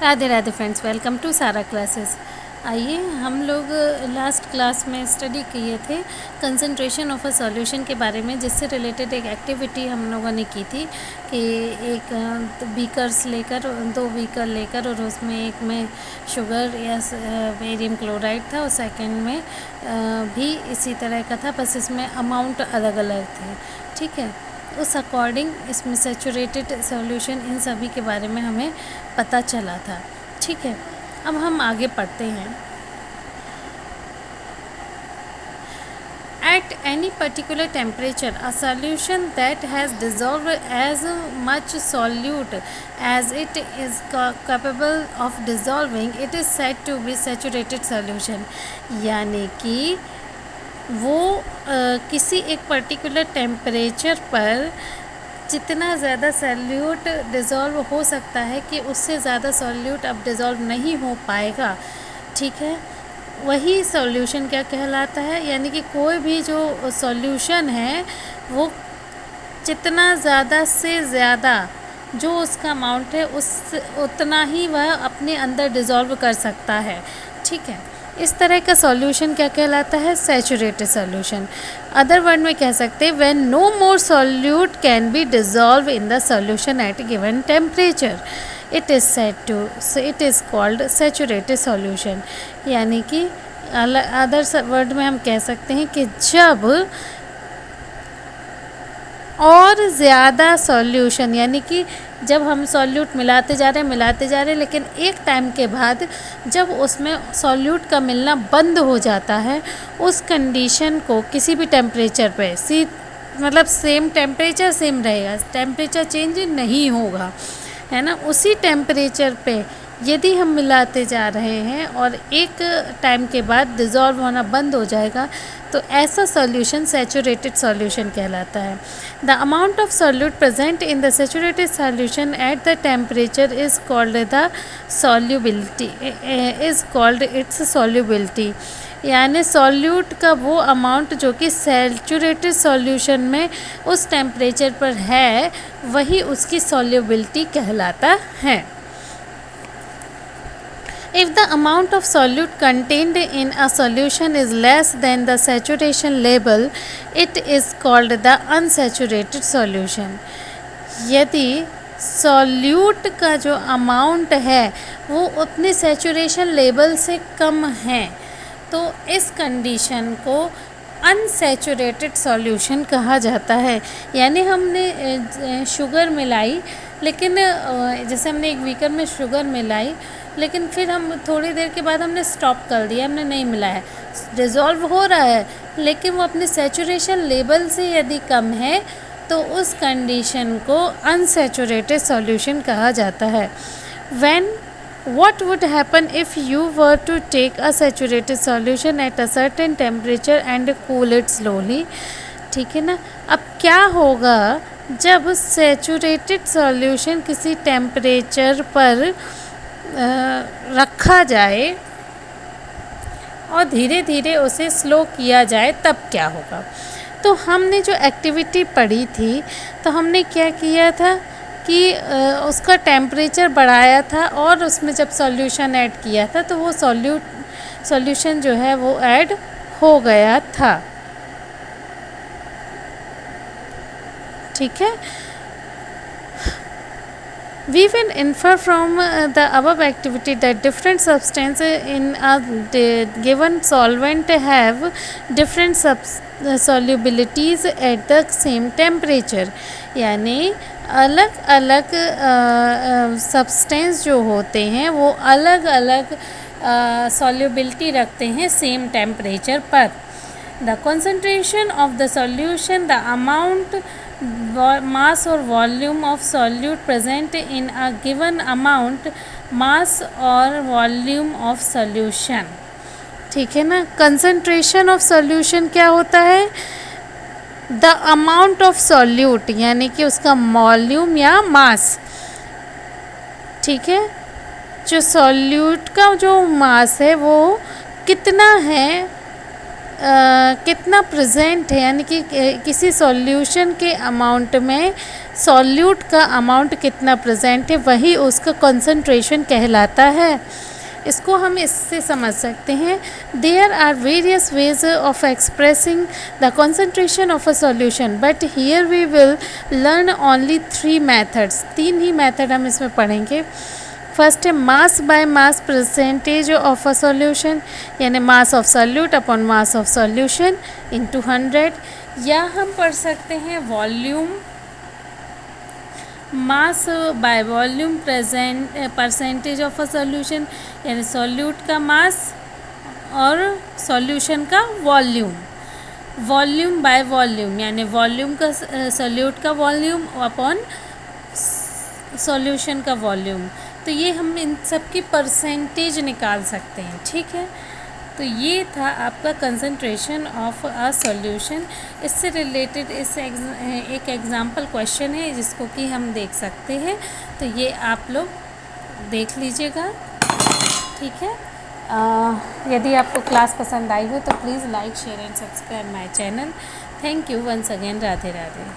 Radhe Radhe friends, welcome to Sara classes. आइए हम लोग लास्ट क्लास में स्टडी किए थे कंसंट्रेशन ऑफ अ सॉल्यूशन के बारे में, जिससे रिलेटेड एक एक्टिविटी हम लोगों ने की थी कि एक बीकर्स लेकर, 2 बीकर लेकर, और उसमें एक में शुगर या बेरियम क्लोराइड था और सेकंड में भी इसी तरह का था, बस इसमें अमाउंट अलग अलग थे। ठीक है, उस अकॉर्डिंग इसमें सेचुरेटेड सॉल्यूशन इन सभी के बारे में हमें पता चला था। ठीक है, अब हम आगे पढ़ते हैं। At any particular temperature, a solution that has dissolved as much solute as it is capable of dissolving, it is said to be saturated solution। यानी कि वो किसी एक पर्टिकुलर टेम्परेचर पर जितना ज़्यादा सॉल्यूट डिज़ोल्व हो सकता है कि उससे ज़्यादा सॉल्यूट अब डिज़ोल्व नहीं हो पाएगा। ठीक है, वही सॉल्यूशन क्या कहलाता है, यानी कि कोई भी जो सॉल्यूशन है वो जितना ज़्यादा से ज़्यादा जो उसका अमाउंट है उस उतना ही वह अपने अंदर डिज़ोल्व कर सकता है। ठीक है, इस तरह का सॉल्यूशन क्या कहलाता है, सैचुरेटेड सॉल्यूशन। अदर वर्ड में कह सकते हैं when no more solute can be dissolve in the solution at given temperature, it is called saturated solution. यानी कि अदर वर्ड में हम कह सकते हैं कि जब और ज़्यादा सॉल्यूशन, यानी कि जब हम सॉल्यूट मिलाते जा रहे हैं, लेकिन एक टाइम के बाद जब उसमें सॉल्यूट का मिलना बंद हो जाता है, उस कंडीशन को किसी भी टेम्परेचर पे मतलब सेम टेम्परेचर सेम रहेगा, टेम्परेचर चेंज नहीं होगा, है ना। उसी टेम्परेचर पे यदि हम मिलाते जा रहे हैं और एक टाइम के बाद डिज़ोल्व होना बंद हो जाएगा, तो ऐसा सॉल्यूशन सैचुरेटेड सॉल्यूशन कहलाता है। The amount of solute present in the saturated solution at the temperature is called the it's solubility. यानी सॉल्यूट का वो अमाउंट जो कि सैचुरेटेड सॉल्यूशन में उस टेम्परेचर पर है, वही उसकी सॉल्युबिलिटी कहलाता है। If the amount of solute contained in a solution is less than the saturation level, it is called the unsaturated solution। यदि सॉल्यूट का जो अमाउंट है वो उतने सैचुरेशन लेवल से कम है, तो इस कंडीशन को अनसैचुरेटेड सॉल्यूशन कहा जाता है। यानी हमने शुगर मिलाई, लेकिन जैसे हमने एक बीकर में शुगर मिलाई, लेकिन फिर हम थोड़ी देर के बाद हमने स्टॉप कर दिया, हमने नहीं मिलाया, डिज़ोल्व हो रहा है, लेकिन वो अपने सैचुरेशन लेवल से यदि कम है तो उस कंडीशन को अनसैचुरेटेड सॉल्यूशन कहा जाता है। What would happen if you were to take a saturated solution at a certain temperature and cool it slowly? ठीक है ना। अब क्या होगा जब सैचुरेटेड सॉल्यूशन किसी टेम्परेचर पर रखा जाए और धीरे धीरे उसे स्लो किया जाए, तब क्या होगा। तो हमने जो एक्टिविटी पढ़ी थी, तो हमने क्या किया था कि उसका टेम्परेचर बढ़ाया था और उसमें जब सॉल्यूशन ऐड किया था तो वो सॉल्यूशन जो है वो ऐड हो गया था। ठीक है, we will infer from the above activity that different substances in a given solvent have different solubilities at the same temperature। यानी अलग अलग सब्सटेंस जो होते हैं वो अलग अलग सॉल्युबिलिटी रखते हैं सेम टेम्परेचर पर। The concentration of the solution, the amount, mass or volume of solute present in a given amount, mass or volume of solution। ठीक है ना। कंसंट्रेशन ऑफ सॉल्यूशन क्या होता है, द अमाउंट ऑफ सॉल्यूट, यानी कि उसका वॉल्यूम या मास। ठीक है, जो सॉल्यूट का जो मास है वो कितना है, कितना प्रेजेंट है, यानी कि किसी सॉल्यूशन के अमाउंट में सॉल्यूट का अमाउंट कितना प्रेजेंट है वही उसका कंसंट्रेशन कहलाता है। इसको हम इससे समझ सकते हैं, there are various ways of expressing the concentration of a solution but here we will learn only 3 methods. 3 ही मेथड हम इसमें पढ़ेंगे। फर्स्ट है mass by mass percentage of a solution, यानी mass of solute upon mass of solution into 100, या हम पढ़ सकते हैं volume mass by volume percentage of a solution, यानी सॉल्यूट का मास और सॉल्यूशन का वॉल्यूम। वॉल्यूम बाय वॉल्यूम यानी वॉल्यूम का सॉल्यूट का वॉल्यूम अपॉन सॉल्यूशन का वॉल्यूम। तो ये हम इन सब की परसेंटेज निकाल सकते हैं, ठीक है। तो ये था आपका कंसंट्रेशन ऑफ अ सॉल्यूशन। इससे रिलेटेड एक एग्जांपल क्वेश्चन है जिसको कि हम देख सकते हैं, तो ये आप लोग देख लीजिएगा, ठीक है। यदि आपको क्लास पसंद आई हो तो please like share and subscribe my channel. Thank you once again. Radhe Radhe.